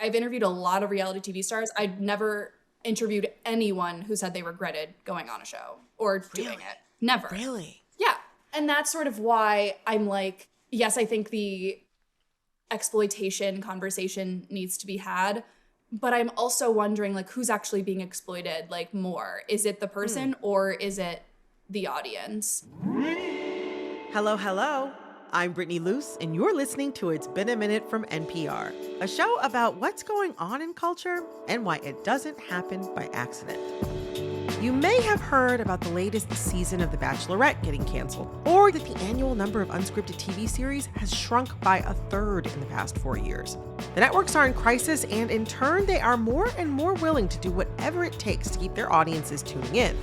I've interviewed a lot of reality TV stars. I've never interviewed anyone who said they regretted going on a show or doing it. Never. Really? Yeah. And that's sort of why I'm like, yes, I think the exploitation conversation needs to be had, but I'm also wondering, like, who's actually being exploited, like, more? Is it the person or is it the audience? Hello, hello. I'm Brittany Luce, and you're listening to It's Been a Minute from NPR, a show about what's going on in culture and why it doesn't happen by accident. You may have heard about the latest season of The Bachelorette getting canceled, or that the annual number of unscripted TV series has shrunk by a third in the past 4 years. The networks are in crisis, and in turn, they are more and more willing to do whatever it takes to keep their audiences tuning in.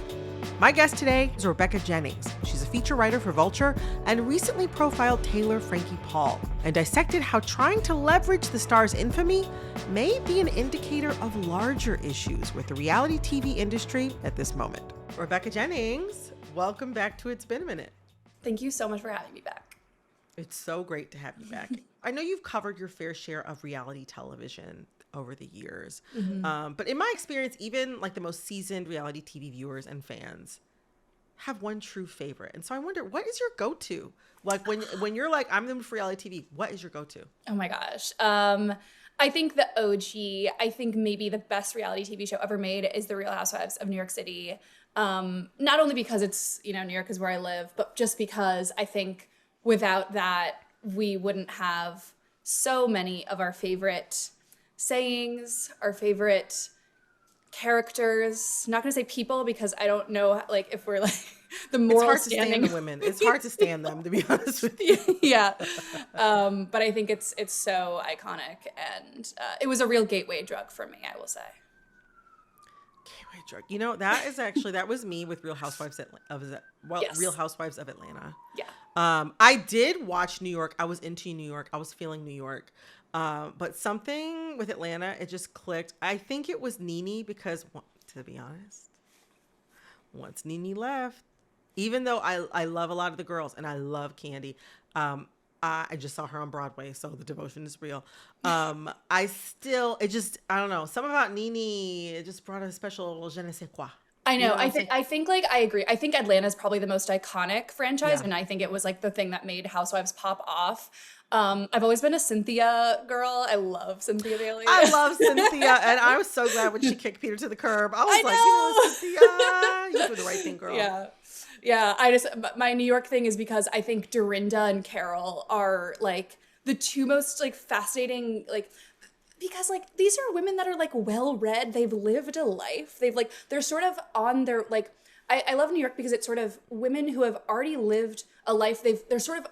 My guest today is Rebecca Jennings. She's a feature writer for Vulture and recently profiled Taylor Frankie Paul and dissected how trying to leverage the star's infamy may be an indicator of larger issues with the reality TV industry at this moment. Rebecca Jennings, welcome back to It's Been a Minute. Thank you so much for having me back. It's so great to have you back. I know you've covered your fair share of reality television over the years. But in my experience, even like the most seasoned reality TV viewers and fans have one true favorite. And so I wonder, what is your go-to? Like when you're like, I'm in the mood for reality TV, what is your go-to? Oh my gosh. I think the OG, I think maybe the best reality TV show ever made is The Real Housewives of New York City. Not only because it's, New York is where I live, but just because I think without that, we wouldn't have so many of our favorite sayings, our favorite characters. Not going to say people because I don't know like if we're like the moral standing of women. It's hard to stand them, to be honest with you. Yeah. But I think it's so iconic, and it was a real gateway drug for me, I will say. Gateway drug. That was me with Real Housewives Real Housewives of Atlanta. Yeah. I did watch New York. I was into New York. I was feeling New York. But something with Atlanta, it just clicked. I think it was Nene because, to be honest, once Nene left, even though I love a lot of the girls and I love Candy, I just saw her on Broadway, so the devotion is real. I don't know. Something about Nene, it just brought a special je ne sais quoi. I know. I think like I agree. I think Atlanta is probably the most iconic franchise, Yeah. and I think it was like the thing that made Housewives pop off. I've always been a Cynthia girl. I love Cynthia Bailey. I love Cynthia, and I was so glad when she kicked Peter to the curb. I was Cynthia, you did the right thing, girl. Yeah. My New York thing is because I think Dorinda and Carol are like the two most like fascinating, like, because like these are women that are like well-read. They've lived a life. They're sort of on their like, I love New York because it's sort of women who have already lived a life. They're sort of,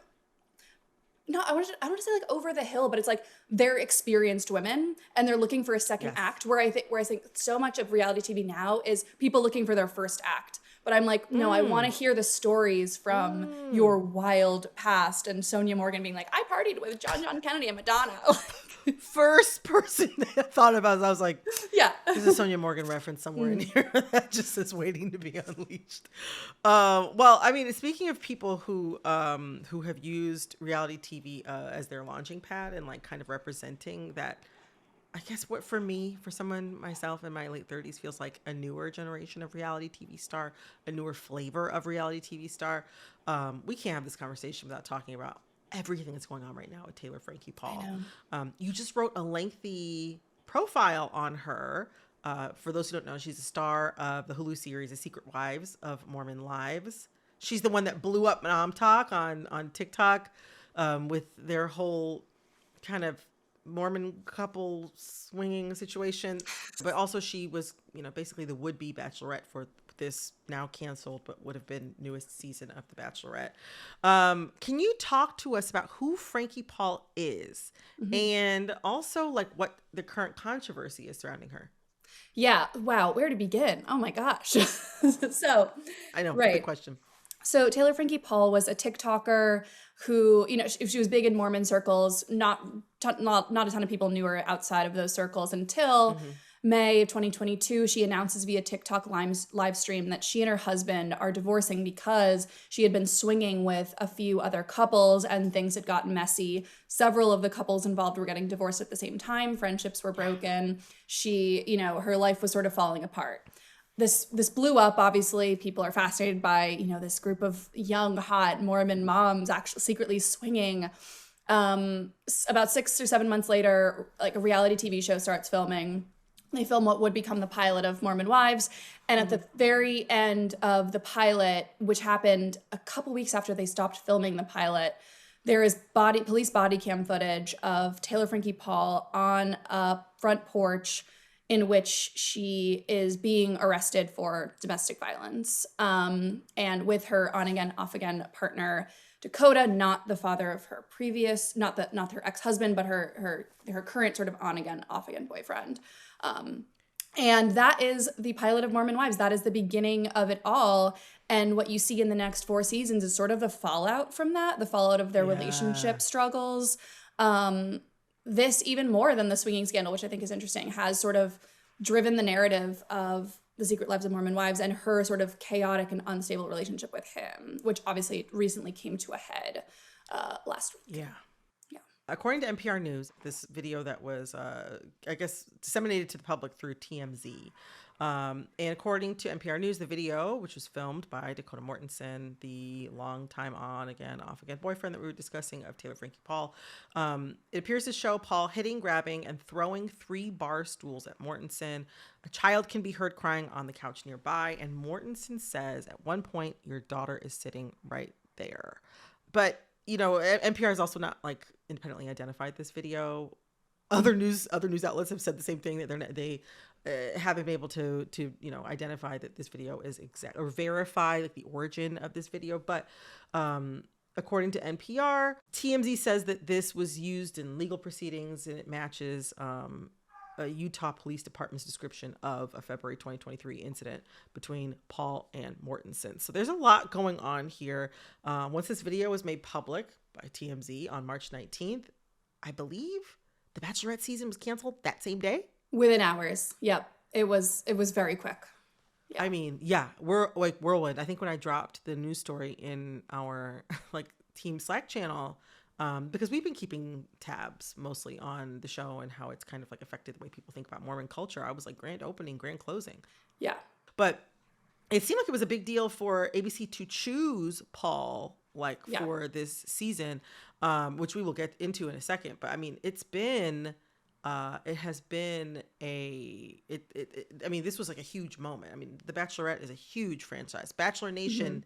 no, I want to say like over the hill, but it's like they're experienced women and they're looking for a second act. Where I think so much of reality TV now is people looking for their first act. But I'm like, no, I want to hear the stories from your wild past. And Sonia Morgan being like, I partied with John Kennedy and Madonna. First person that I thought about, I was like, yeah, there's a Sonia Morgan reference somewhere in here that just is waiting to be unleashed. Well, I mean, speaking of people who have used reality TV as their launching pad and like kind of representing that, I guess what for someone myself in my late 30s feels like a newer generation of reality TV star, a newer flavor of reality TV star. We can't have this conversation without talking about everything that's going on right now with Taylor Frankie Paul. You just wrote a lengthy profile on her. For those who don't know, she's a star of the Hulu series, The Secret Wives of Mormon Lives. She's the one that blew up Talk on TikTok with their whole kind of Mormon couple swinging situation. But also she was, basically the would-be Bachelorette for this now canceled but would have been newest season of The Bachelorette. Can you talk to us about who Frankie Paul is and also like what the current controversy is surrounding her? Yeah. Wow. Where to begin? Oh my gosh. So I know. Right. Good question. So Taylor Frankie Paul was a TikToker who, she was big in Mormon circles. Not a ton of people knew her outside of those circles until May of 2022, she announces via TikTok live stream that she and her husband are divorcing because she had been swinging with a few other couples and things had gotten messy. Several of the couples involved were getting divorced at the same time. Friendships were broken. She, her life was sort of falling apart. This blew up. Obviously, people are fascinated by, this group of young, hot Mormon moms actually secretly swinging. About 6 or 7 months later, like a reality TV show starts filming. They film what would become the pilot of Mormon Wives. And at the very end of the pilot, which happened a couple weeks after they stopped filming the pilot, there is police body cam footage of Taylor Frankie Paul on a front porch in which she is being arrested for domestic violence. And with her on again, off again partner, Dakota, not the father of her previous, not her ex-husband, but her current sort of on again, off again boyfriend. And that is the pilot of Mormon Wives. That is the beginning of it all. And what you see in the next 4 seasons is sort of the fallout from that, the fallout of their relationship struggles. This, even more than the swinging scandal, which I think is interesting, has sort of driven the narrative of The Secret Lives of Mormon Wives and her sort of chaotic and unstable relationship with him, which obviously recently came to a head last week. Yeah. According to NPR News, this video that was, I guess, disseminated to the public through TMZ. And according to NPR News, the video, which was filmed by Dakota Mortensen, the longtime on-again, off-again boyfriend that we were discussing of Taylor Frankie Paul, it appears to show Paul hitting, grabbing, and throwing 3 bar stools at Mortensen. A child can be heard crying on the couch nearby, and Mortensen says at one point, "Your daughter is sitting right there." But NPR has also not independently identified this video. Other news outlets have said the same thing, that they haven't been able to identify that this video is exact or verify the origin of this video. But according to NPR, TMZ says that this was used in legal proceedings and it matches a Utah Police Department's description of a February 2023 incident between Paul and Mortensen. So there's a lot going on here. Once this video was made public by TMZ on March 19th, I believe the Bachelorette season was canceled that same day. Within hours. Yep. It was very quick. Yeah. I mean, yeah, we're like whirlwind. I think when I dropped the news story in our team Slack channel, because we've been keeping tabs mostly on the show and how it's kind of affected the way people think about Mormon culture. I was like, grand opening, grand closing. Yeah. But it seemed like it was a big deal for ABC to choose Paul for this season, which we will get into in a second. But I mean, this was a huge moment. I mean, The Bachelorette is a huge franchise. Bachelor Nation,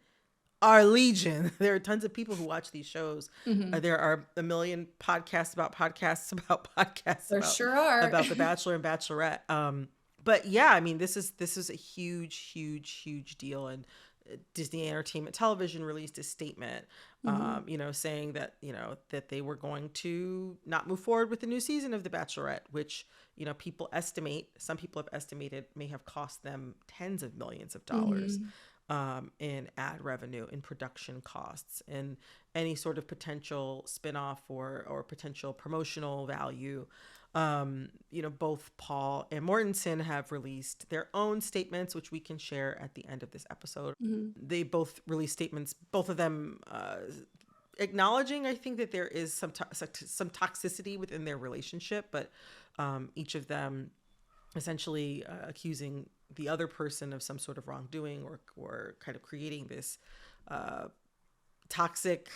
our legion. There are tons of people who watch these shows. There are a million podcasts about podcasts about podcasts. There sure are. About The Bachelor and Bachelorette. But yeah, I mean, this is a huge deal. And Disney Entertainment Television released a statement, saying that, that they were going to not move forward with the new season of The Bachelorette, which, some people have estimated may have cost them tens of millions of dollars in ad revenue, in production costs, and any sort of potential spinoff or potential promotional value. Both Paul and Mortensen have released their own statements, which we can share at the end of this episode. They both released statements, both of them acknowledging, I think, that there is some toxicity within their relationship, but each of them essentially accusing the other person of some sort of wrongdoing or kind of creating this toxic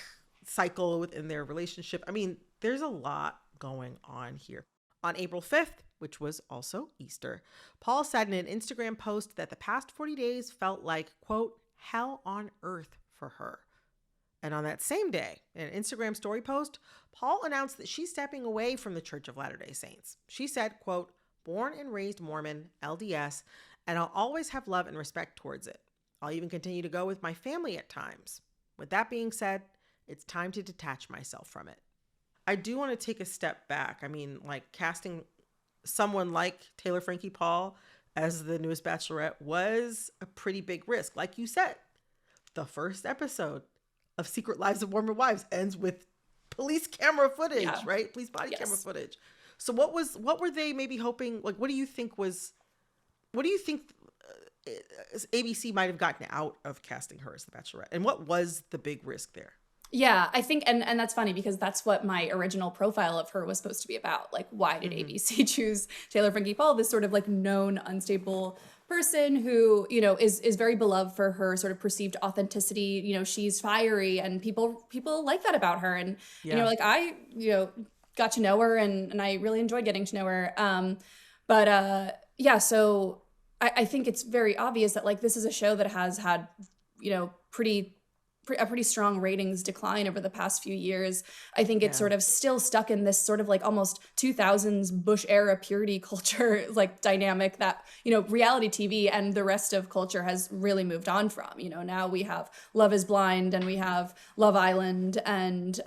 cycle within their relationship. I mean, there's a lot going on here. On April 5th, which was also Easter, Paul said in an Instagram post that the past 40 days felt like, quote, hell on earth for her. And on that same day, in an Instagram story post, Paul announced that she's stepping away from the Church of Latter-day Saints. She said, quote, born and raised Mormon, LDS, and I'll always have love and respect towards it. I'll even continue to go with my family at times. With that being said, it's time to detach myself from it. I do want to take a step back. I mean, casting someone like Taylor Frankie Paul as the newest Bachelorette was a pretty big risk. Like you said, the first episode of Secret Lives of Mormon Wives ends with police camera footage, right? Police body camera footage. So what were they maybe hoping? Like, what do you think ABC might have gotten out of casting her as the Bachelorette? And what was the big risk there? Yeah, I think, and that's funny because that's what my original profile of her was supposed to be about. Like, why did ABC choose Taylor Frankie Paul, this sort of like known unstable person who, you know, is very beloved for her sort of perceived authenticity. You know, she's fiery and people like that about her. And, you know, like I, you know, got to know her and I really enjoyed getting to know her. Yeah, so I think it's very obvious that like this is a show that has had, you know, a pretty strong ratings decline over the past few years. I think it's sort of still stuck in this sort of like almost 2000s Bush era purity culture like dynamic that, you know, reality TV and the rest of culture has really moved on from. You know, now we have Love is Blind and we have Love Island and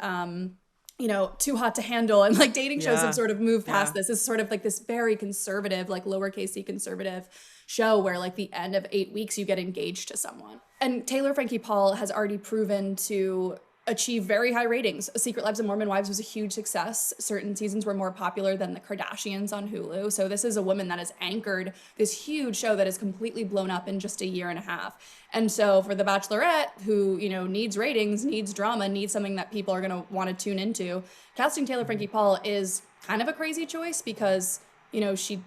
you know, Too Hot to Handle, and like dating shows have sort of moved past this. It's sort of like this very conservative, like lowercase c conservative show where like the end of 8 weeks you get engaged to someone. And Taylor Frankie Paul has already proven to achieve very high ratings. Secret Lives of Mormon Wives was a huge success. Certain seasons were more popular than The Kardashians on Hulu. So this is a woman that has anchored this huge show that is completely blown up in just a year and a half. And so for The Bachelorette, who, you know, needs ratings, needs drama, needs something that people are going to want to tune into, casting Taylor Frankie Paul is kind of a crazy choice because, you know, she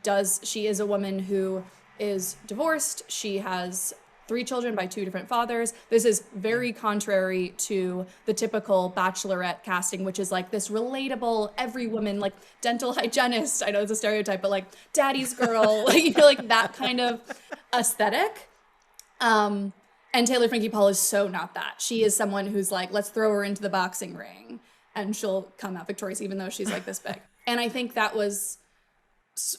is a woman who is divorced. She has 3 children by 2 different fathers. This is very contrary to the typical Bachelorette casting, which is like this relatable, every woman, like dental hygienist. I know it's a stereotype, but like daddy's girl, like, you know, like that kind of aesthetic. And Taylor Frankie Paul is so not that. She is someone who's like, let's throw her into the boxing ring and she'll come out victorious, even though she's like this big. And I think that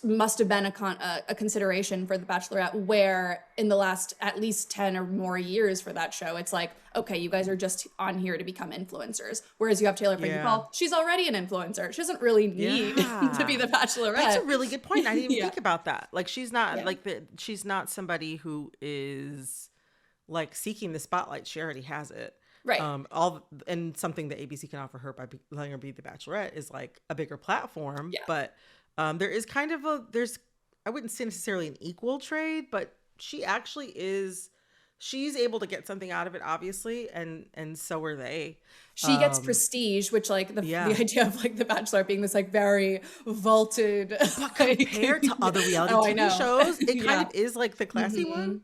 must have been a consideration for The Bachelorette, where in the last at least 10 or more years for that show, it's like, okay, you guys are just on here to become influencers. Whereas you have Taylor Frankie Paul, she's already an influencer. She doesn't really need to be The Bachelorette. That's a really good point. I didn't even think about that. Like, she's not she's not somebody who is like seeking the spotlight. She already has it. Right. And something that ABC can offer her by letting her be The Bachelorette is like a bigger platform. Yeah. But there is kind of I wouldn't say necessarily an equal trade, but she's able to get something out of it, obviously, and so are they. She gets prestige, which like the idea of like The Bachelor being this like very vaulted, but compared to other reality TV shows, it kind of is like the classy one.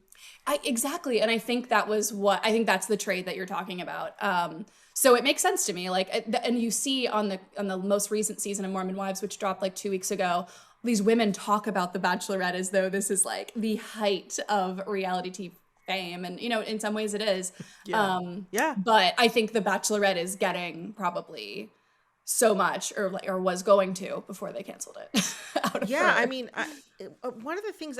Exactly, and I think that's the trade that you're talking about. So it makes sense to me. Like, and you see on the most recent season of Mormon Wives, which dropped like 2 weeks ago, these women talk about The Bachelorette as though this is like the height of reality TV fame, and you know, in some ways it is. But I think The Bachelorette is getting probably so much, or was going to before they canceled it. I mean, one of the things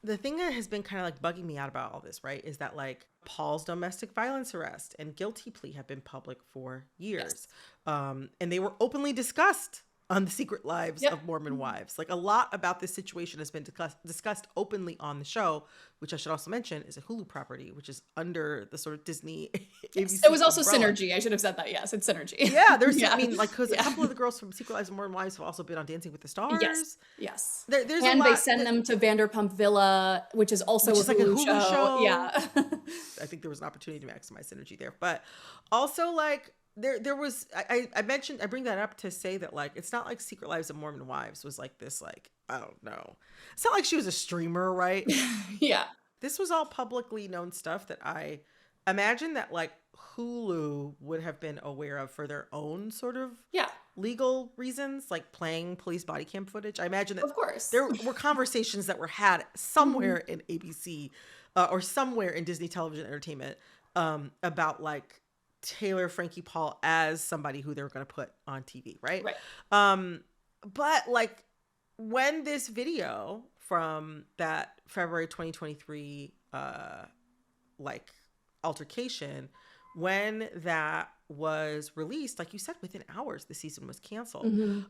the thing that has been kind of like bugging me out about all this, right, is that like Paul's domestic violence arrest and guilty plea have been public for years. And they were openly discussed on The Secret Lives of Mormon Wives. Like, a lot about this situation has been discussed openly on the show, which I should also mention is a Hulu property, which is under the sort of Disney ABC It was also umbrella. Synergy. I should have said that. Yes, it's Synergy. Yeah, there's I mean, like, because a couple of the girls from Secret Lives of Mormon Wives have also been on Dancing with the Stars. Yes. There's and they send them to Vanderpump Villa, which is also a Hulu show. Yeah. I think there was an opportunity to maximize synergy there, but also like there was I bring that up to say that like it's not like Secret Lives of Mormon Wives was like this, like, I don't know, it's not like she was a streamer, right? Yeah, this was all publicly known stuff that I imagine that like Hulu would have been aware of for their own sort of legal reasons, like playing police body cam footage. I imagine that, of course, there were conversations that were had somewhere in ABC or somewhere in Disney Television Entertainment about like Taylor Frankie Paul as somebody who they were going to put on TV, right? But like when this video from that February 2023 like altercation, when that was released, like you said, within hours the season was canceled,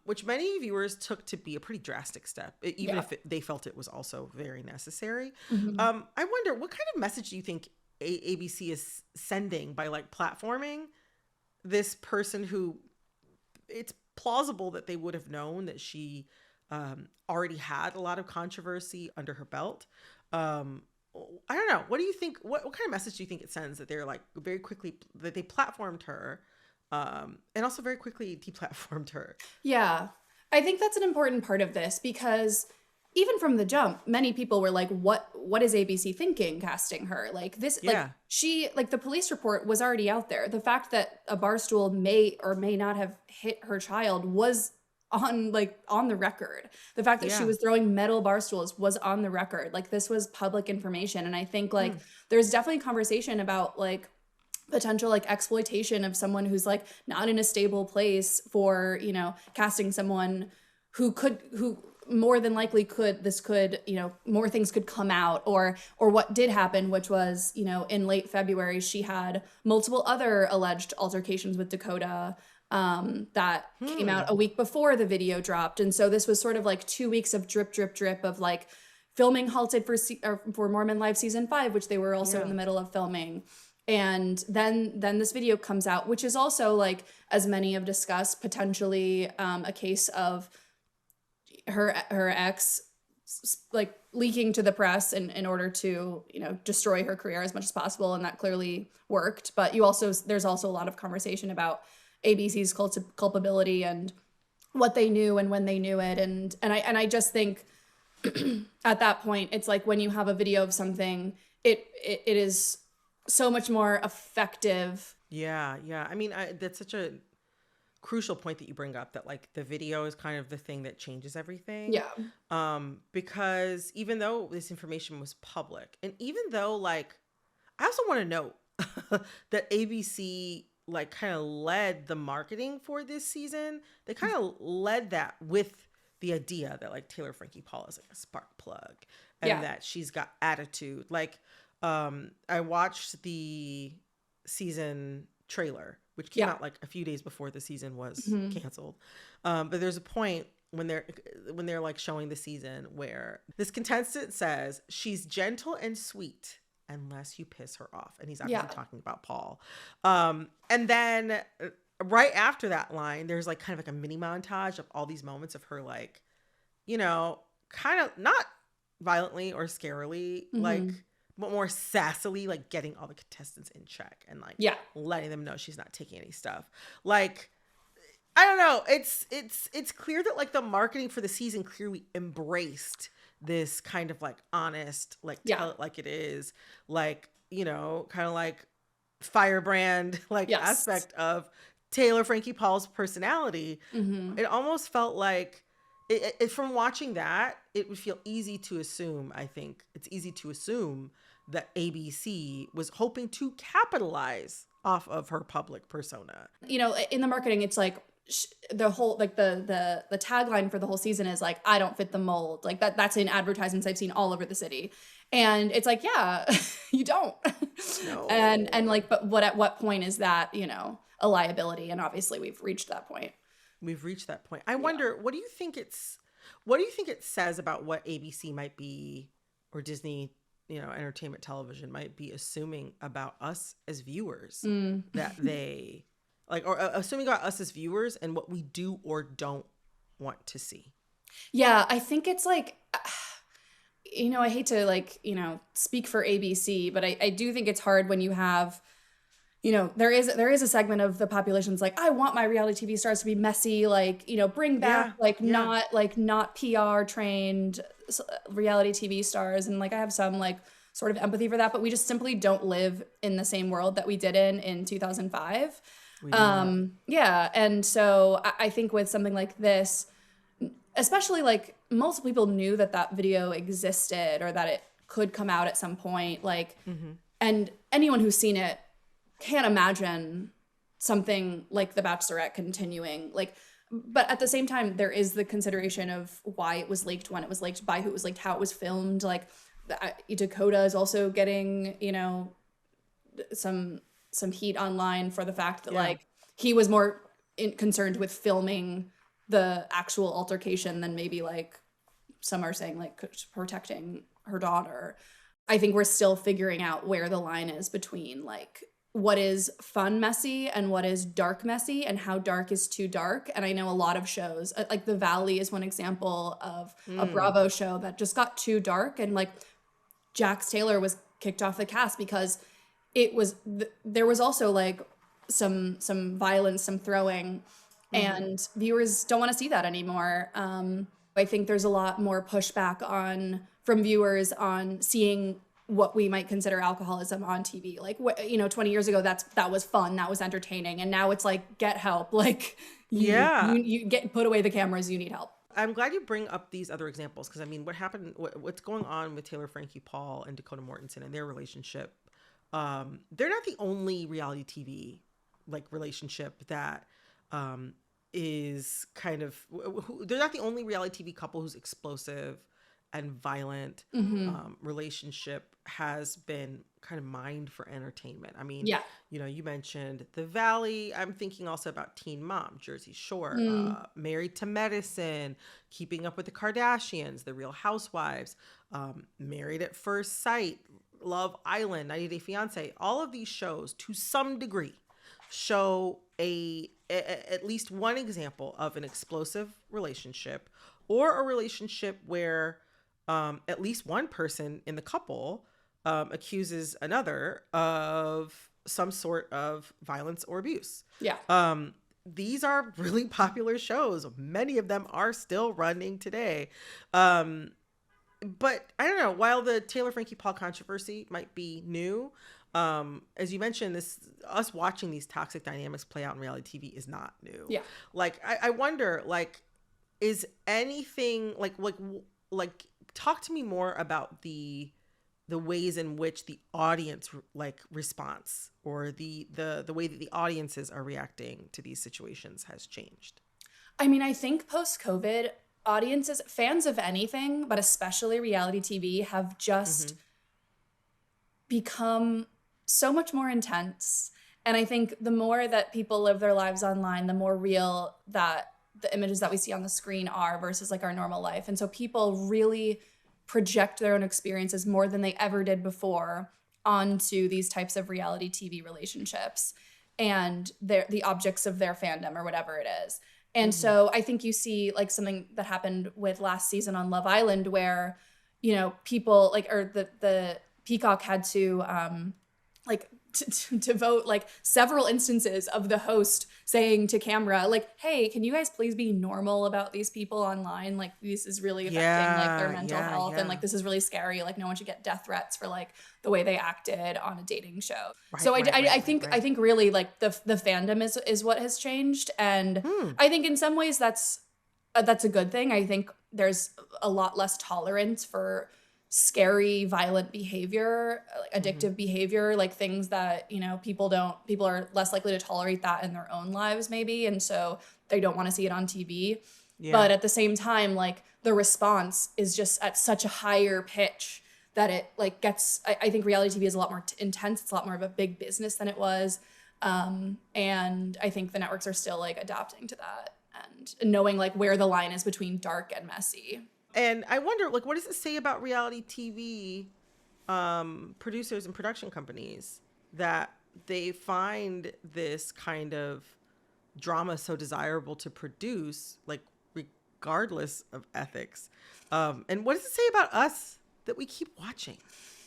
which many viewers took to be a pretty drastic step, even if they felt it was also very necessary. I wonder, what kind of message do you think ABC is sending by like platforming this person who it's plausible that they would have known that she already had a lot of controversy under her belt. I don't know. What do you think? What kind of message do you think it sends that they're like very quickly that they platformed her, and also very quickly deplatformed her? Yeah. I think that's an important part of this because even from the jump, many people were like, what is ABC thinking casting her? Like this, like Yeah. she, like the police report was already out there. The fact that a bar stool may or may not have hit her child was on the record. The fact that she Yeah. was throwing metal bar stools was on the record. Like this was public information. And I think like Hmm. there's definitely conversation about like potential like exploitation of someone who's like not in a stable place for, casting someone who more than likely could, more things could come out, or what did happen, which was, in late February, she had multiple other alleged altercations with Dakota that came out Hmm. a week before the video dropped. And so this was sort of like 2 weeks of drip, drip, drip of like filming halted for Mormon Live season 5, which they were also in Yeah. the middle of filming. And then this video comes out, which is also like, as many have discussed, potentially a case of her ex like leaking to the press in order to destroy her career as much as possible, and that clearly worked. But there's also a lot of conversation about ABC's culpability and what they knew and when they knew it, and I just think at that point it's like when you have a video of something, it is so much more effective. Yeah. Yeah. I mean, that's such a crucial point that you bring up, that like the video is kind of the thing that changes everything. Yeah. Because even though this information was public, and even though like I also want to note that ABC like kind of led the marketing for this season. They kind of led that with the idea that like Taylor Frankie Paul is like a spark plug and Yeah. that she's got attitude. Like I watched the season trailer, which came Yeah. out like a few days before the season was Mhm. canceled. But there's a point when they're like showing the season where this contestant says she's gentle and sweet unless you piss her off, and he's obviously Yeah. talking about Paul. And then right after that line, there's like kind of like a mini montage of all these moments of her like, kind of not violently or scarily, like, Mhm. but more sassily, like getting all the contestants in check and like Yeah. letting them know she's not taking any stuff. Like, I don't know. It's clear that like the marketing for the season clearly embraced this kind of like honest, like Yeah. tell it like it is, like, kind of like firebrand like Yes. aspect of Taylor Frankie Paul's personality. Mhm. It almost felt like from watching that, it would feel easy to assume, I think it's easy to assume that ABC was hoping to capitalize off of her public persona. In the marketing, it's like the whole like the tagline for the whole season is like, I don't fit the mold. Like that's in advertisements I've seen all over the city. And it's like, yeah, you don't. And No. like, but at what point is that, a liability? And obviously we've reached that point. We've reached that point. I Yeah. wonder, what do you think it says about what ABC might be, or Disney, entertainment television might be assuming about us as viewers, Mm. that they like, or assuming about us as viewers and what we do or don't want to see. Yeah, I think it's like, I hate to like, speak for ABC, but I do think it's hard when you have, there is a segment of the population that's like, I want my reality TV stars to be messy, like, bring back Yeah. like Yeah. not PR trained reality TV stars. And like I have some like sort of empathy for that, but we just simply don't live in the same world that we did in 2005. We do not. Yeah, and so I think with something like this, especially like multiple people knew that video existed or that it could come out at some point, like, Mm-hmm. and anyone who's seen it can't imagine something like The Bachelorette continuing. Like, but at the same time, there is the consideration of why it was leaked, when it was leaked, by who it was leaked, how it was filmed. Like, Dakota is also getting, some heat online for the fact that Yeah. like he was more concerned with filming the actual altercation than maybe like some are saying like protecting her daughter. I think we're still figuring out where the line is between like what is fun messy and what is dark messy and how dark is too dark. And I know a lot of shows, like The Valley is one example of a Mm. Bravo show that just got too dark, and like Jax Taylor was kicked off the cast because there was also like some violence, some throwing, Mm-hmm. and viewers don't want to see that anymore. I think there's a lot more pushback on from viewers on seeing what we might consider alcoholism on TV. Like, 20 years ago, that was fun, that was entertaining, and now it's like, get help. Like, Yeah. you get put away the cameras. You need help. I'm glad you bring up these other examples because I mean, what's going on with Taylor Frankie Paul and Dakota Mortensen and their relationship? They're not the only reality TV like relationship that is kind of. They're not the only reality TV couple who's explosive and violent. Mm-hmm. Relationship has been kind of mined for entertainment. I mean, Yeah. you mentioned The Valley. I'm thinking also about Teen Mom, Jersey Shore, Mm. Married to Medicine, Keeping Up with the Kardashians, The Real Housewives, Married at First Sight, Love Island, 90 Day Fiance. All of these shows, to some degree, show at least one example of an explosive relationship or a relationship where at least one person in the couple accuses another of some sort of violence or abuse. Yeah. These are really popular shows. Many of them are still running today. But I don't know, while the Taylor Frankie Paul controversy might be new, as you mentioned, us watching these toxic dynamics play out in reality TV is not new. Yeah. Like, I wonder, like, is anything like talk to me more about the ways in which the audience like response or the way that the audiences are reacting to these situations has changed. I mean, I think post-COVID, audiences, fans of anything, but especially reality TV, have just Mm-hmm. become so much more intense. And I think the more that people live their lives online, the more real that the images that we see on the screen are versus like our normal life. And so people really project their own experiences more than they ever did before onto these types of reality TV relationships and the objects of their fandom or whatever it is. And Mm-hmm. so I think you see like something that happened with last season on Love Island where, people like, or the Peacock had to like to vote like several instances of the host saying to camera like, hey, can you guys please be normal about these people online, like this is really affecting like their mental health, and like this is really scary, like no one should get death threats for like the way they acted on a dating show. So I think really like the fandom is what has changed, and I think in some ways that's a good thing. I think there's a lot less tolerance for scary, violent behavior, like addictive behavior, like things that, people are less likely to tolerate that in their own lives maybe. And so they don't want to see it on TV. Yeah. But at the same time, like the response is just at such a higher pitch that it like gets, I think reality TV is a lot more intense. It's a lot more of a big business than it was. And I think the networks are still like adapting to that and knowing like where the line is between dark and messy. And I wonder, like, what does it say about reality TV producers and production companies that they find this kind of drama so desirable to produce, like, regardless of ethics? And what does it say about us that we keep watching?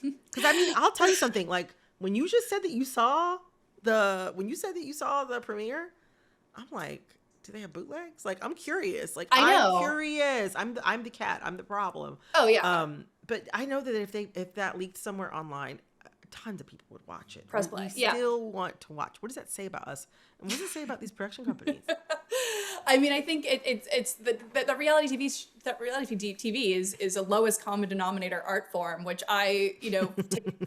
Because I mean, I'll tell you something. Like, when you just said that you saw the premiere, I'm like, do they have bootlegs? Like, I'm curious. Like, I'm curious. I'm the cat. I'm the problem. Oh yeah. But I know that if that leaked somewhere online, tons of people would watch it. Press play. We still want to watch. What does that say about us? And what does it say about these production companies? I mean, I think it's the reality TV is a lowest common denominator art form, which I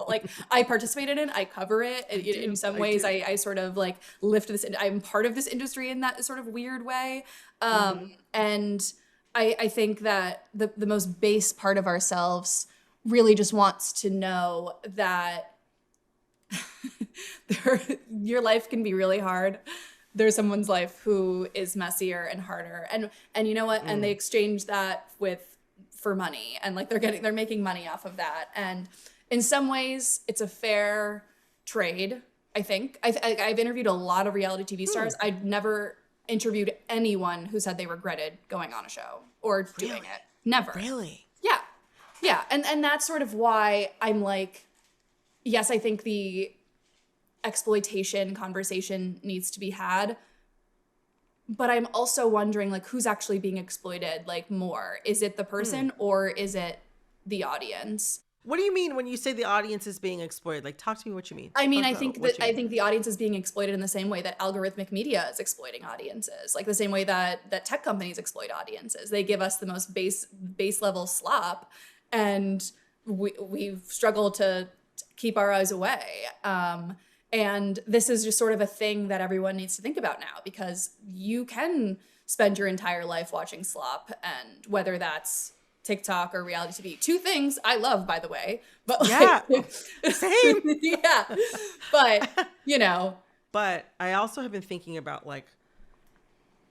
like I participated in. I cover it in some ways. I sort of like lift this. I'm part of this industry in that sort of weird way, and I think that the most base part of ourselves really just wants to know that your life can be really hard. There's someone's life who is messier and harder, and you know what? And they exchange that for money, and like they're making money off of that. And in some ways, it's a fair trade. I think. I've interviewed a lot of reality TV stars. I've never interviewed anyone who said they regretted going on a show or doing Really? it. Never. Really? Yeah. Yeah. And that's sort of why I'm like, yes, I think the exploitation conversation needs to be had. But I'm also wondering, like, who's actually being exploited, like, more? Is it the person or is it the audience? What do you mean when you say the audience is being exploited? Like, talk to me what you mean. I mean, Talk I about think what that you I mean. think the audience is being exploited in the same way that algorithmic media is exploiting audiences, like the same way that tech companies exploit audiences. They give us the most base level slop, and we've struggled to keep our eyes away. And this is just sort of a thing that everyone needs to think about now, because you can spend your entire life watching slop, and whether that's TikTok or reality TV. Two things I love, by the way. But Yeah. like, Same. yeah. But, you know, But I also have been thinking about like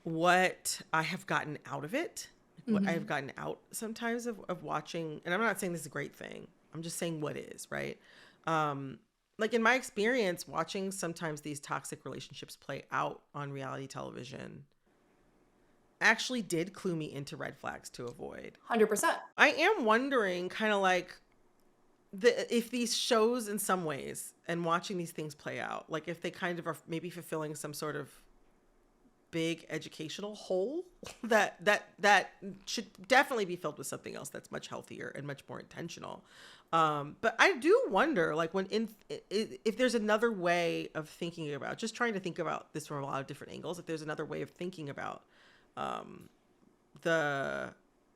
what I have gotten out of it, like what I've gotten out sometimes of watching. And I'm not saying this is a great thing. I'm just saying what is, right? Like in my experience, watching sometimes these toxic relationships play out on reality television actually did clue me into red flags to avoid. 100%. I am wondering kind of like if these shows in some ways and watching these things play out, like if they kind of are maybe fulfilling some sort of big educational hole that should definitely be filled with something else that's much healthier and much more intentional. But I do wonder, like if there's another way of thinking about, just trying to think about this from a lot of different angles, if there's another way of thinking about the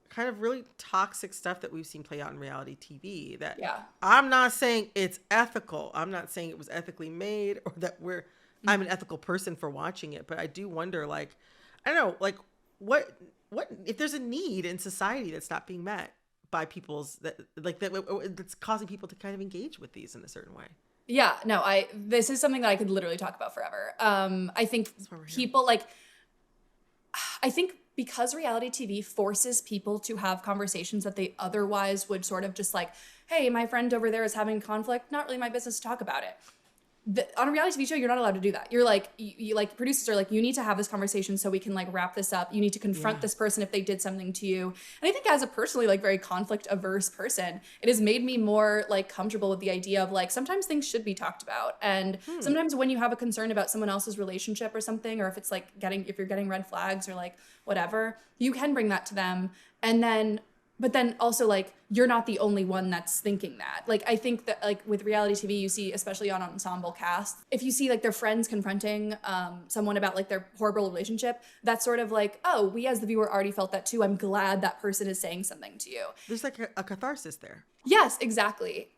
kind of really toxic stuff that we've seen play out in reality TV that I'm not saying it's ethical. I'm not saying it was ethically made or that I'm an ethical person for watching it, but I do wonder, like, I don't know, like what if there's a need in society that's not being met by that's causing people to kind of engage with these in a certain way. Yeah, no, this is something that I could literally talk about forever. I think people like, I think because reality TV forces people to have conversations that they otherwise would sort of just like, hey, my friend over there is having conflict, not really my business to talk about it. On a reality TV show, you're not allowed to do that. You're like, you like producers are like, you need to have this conversation so we can like wrap this up. You need to confront this person if they did something to you. And I think as a personally like very conflict averse person, it has made me more like comfortable with the idea of like, sometimes things should be talked about. And sometimes when you have a concern about someone else's relationship or something, or if it's like if you're getting red flags or like whatever, you can bring that to them. And then but then also like you're not the only one that's thinking that. Like I think that like with reality TV, you see, especially on ensemble cast, if you see like their friends confronting someone about like their horrible relationship, that's sort of like, oh, we as the viewer already felt that too. I'm glad that person is saying something to you. There's like a catharsis there. Yes, exactly.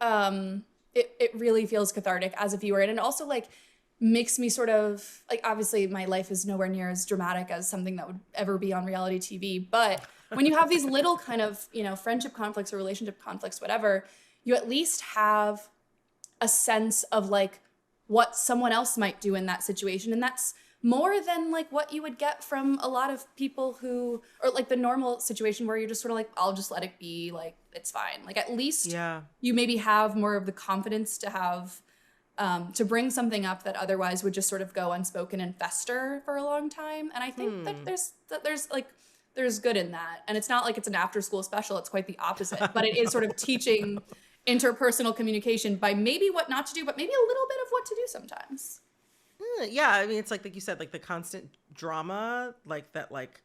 It really feels cathartic as a viewer, and it also like makes me sort of like, obviously my life is nowhere near as dramatic as something that would ever be on reality TV, but when you have these little kind of, you know, friendship conflicts or relationship conflicts, whatever, you at least have a sense of like what someone else might do in that situation. And that's more than like what you would get from a lot of people who, or like the normal situation where you're just sort of like, I'll just let it be, like, it's fine. Like at least you maybe have more of the confidence to have, to bring something up that otherwise would just sort of go unspoken and fester for a long time. And I think that there's good in that. And it's not like it's an after school special. It's quite the opposite, but it is sort of teaching interpersonal communication by maybe what not to do, but maybe a little bit of what to do sometimes. Yeah. I mean, it's like you said, like the constant drama, like that, like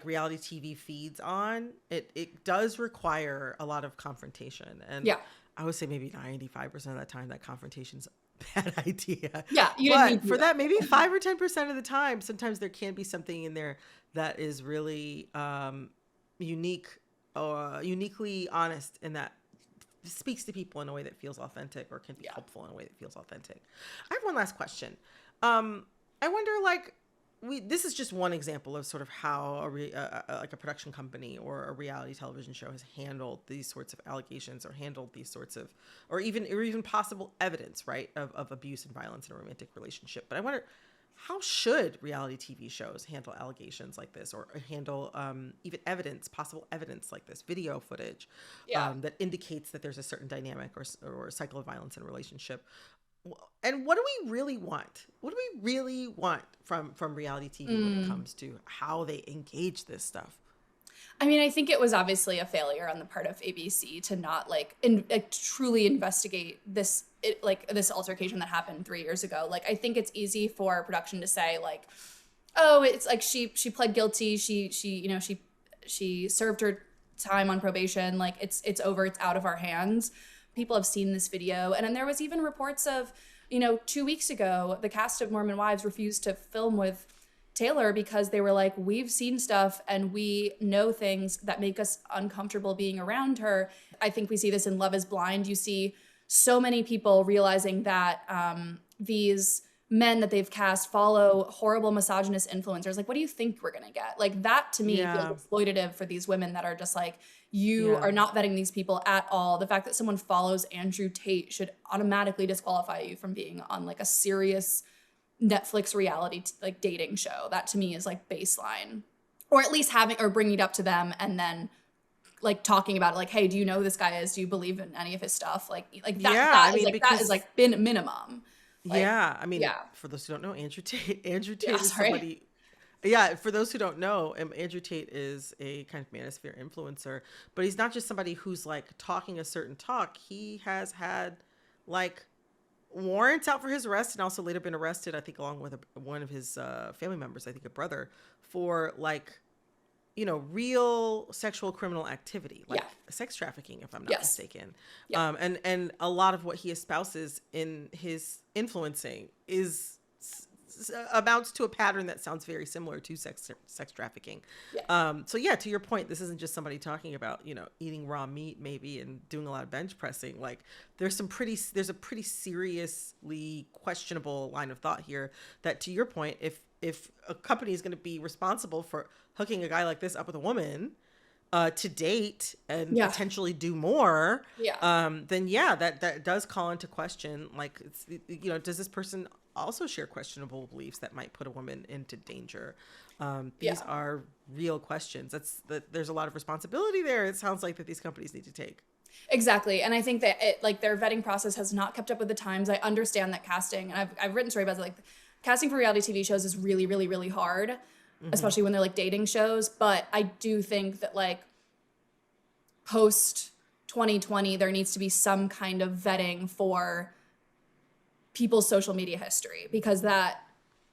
reality TV feeds on it does require a lot of confrontation. And I would say maybe 95% of the time that confrontation's a bad idea. Yeah. But for that, maybe 5 or 10% of the time, sometimes there can be something in there that is really unique or uniquely honest, and that speaks to people in a way that feels authentic, or can be helpful in a way that feels authentic. I have one last question. I wonder, like, this is just one example of sort of how like a production company or a reality television show has handled these sorts of allegations, or handled these sorts of, or even possible evidence, right, of abuse and violence in a romantic relationship. But I wonder, how should reality TV shows handle allegations like this, or handle even possible evidence like this, video footage that indicates that there's a certain dynamic or cycle of violence in a relationship? And what do we really want? What do we really want from reality TV when it comes to how they engage this stuff? I mean, I think it was obviously a failure on the part of ABC to not like truly investigate this altercation that happened 3 years ago. Like, I think it's easy for production to say like, oh, it's like she pled guilty, she served her time on probation, like it's over, it's out of our hands. People have seen this video, and then there was even reports of 2 weeks ago the cast of Mormon Wives refused to film with Taylor because they were like, we've seen stuff and we know things that make us uncomfortable being around her. I think we see this in Love is Blind. You see so many people realizing that these men that they've cast follow horrible misogynist influencers. Like, what do you think we're going to get? Like, that to me feels exploitative for these women that are just like, you are not vetting these people at all. The fact that someone follows Andrew Tate should automatically disqualify you from being on like a serious Netflix reality like dating show. That to me is like baseline, or at least having or bringing it up to them and then like talking about it, like, hey, do you know who this guy is? Do you believe in any of his stuff? Like that is like been minimum. Like, I mean, for those who don't know, Andrew Tate is sorry. somebody. Yeah, for those who don't know, Andrew Tate is a kind of manosphere influencer, but he's not just somebody who's like talking a certain talk. He has had like warrants out for his arrest and also later been arrested, I think, along with one of his family members, I think a brother, for like, real sexual criminal activity, like sex trafficking, if I'm not mistaken. Yeah. And a lot of what he espouses in his influencing amounts to a pattern that sounds very similar to sex trafficking. So to your point, this isn't just somebody talking about, eating raw meat maybe and doing a lot of bench pressing. Like there's a pretty seriously questionable line of thought here that, to your point, if a company is going to be responsible for hooking a guy like this up with a woman to date and potentially do more, then that does call into question, like, does this person also share questionable beliefs that might put a woman into danger? These are real questions. There's a lot of responsibility there. It sounds like that these companies need to take. Exactly. And I think that their vetting process has not kept up with the times. I understand that casting, and I've written story about it, like casting for reality TV shows is really, really, really hard, especially when they're like dating shows. But I do think that like post 2020, there needs to be some kind of vetting for people's social media history, because that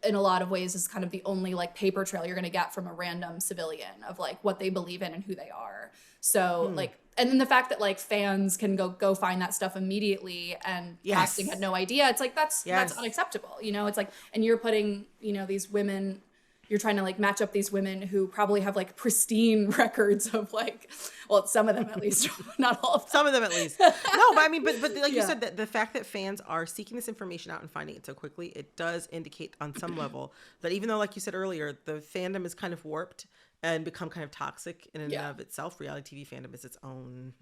in a lot of ways is kind of the only like paper trail you're going to get from a random civilian of like what they believe in and who they are. So like, and then the fact that like fans can go find that stuff immediately and casting had no idea. It's like, that's unacceptable. It's like, and you're putting, these women, you're trying to like match up these women who probably have like pristine records of like, well, some of them at least, not all of them. Some of them at least. No, but I mean, but like you said, that the fact that fans are seeking this information out and finding it so quickly, it does indicate on some level that even though, like you said earlier, the fandom is kind of warped and become kind of toxic in and of itself, reality TV fandom is its own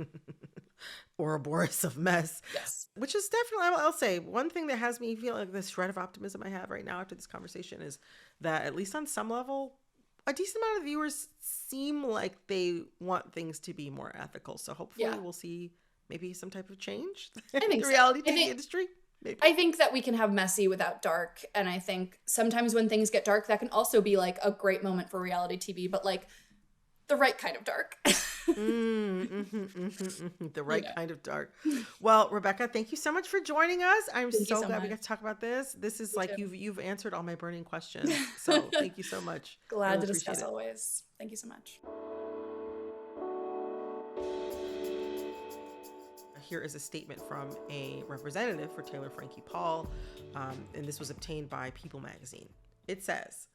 Ouroboros of mess. Yes. Which is definitely, I'll say, one thing that has me feel like this shred of optimism I have right now after this conversation is that, at least on some level, a decent amount of viewers seem like they want things to be more ethical. So hopefully we'll see maybe some type of change in the reality TV industry. Maybe. I think that we can have messy without dark. And I think sometimes when things get dark, that can also be like a great moment for reality TV, but like the right kind of dark. The right kind of dark. Well, Rebecca, thank you so much for joining us. I'm so glad we got to talk about this. This is like you've answered all my burning questions. So thank you so much. Glad to discuss always. Thank you so much. Here is a statement from a representative for Taylor Frankie Paul, and this was obtained by People magazine. It says,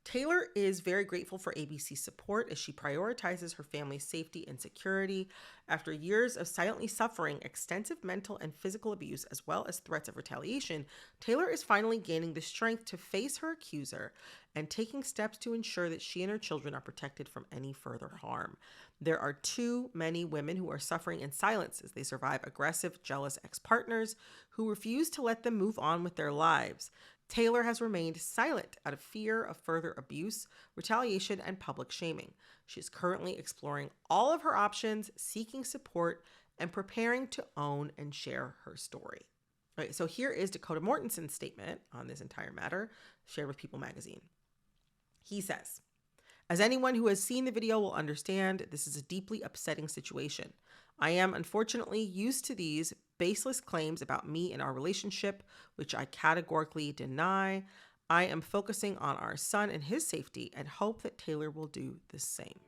Taylor is very grateful for ABC's support as she prioritizes her family's safety and security. After years of silently suffering extensive mental and physical abuse, as well as threats of retaliation, Taylor is finally gaining the strength to face her accuser and taking steps to ensure that she and her children are protected from any further harm. There are too many women who are suffering in silence as they survive aggressive, jealous ex-partners who refuse to let them move on with their lives. Taylor has remained silent out of fear of further abuse, retaliation, and public shaming. She is currently exploring all of her options, seeking support, and preparing to own and share her story. Right, so here is Dakota Mortensen's statement on this entire matter, shared with People magazine. He says, as anyone who has seen the video will understand, this is a deeply upsetting situation. I am unfortunately used to these baseless claims about me and our relationship, which I categorically deny. I am focusing on our son and his safety and hope that Taylor will do the same.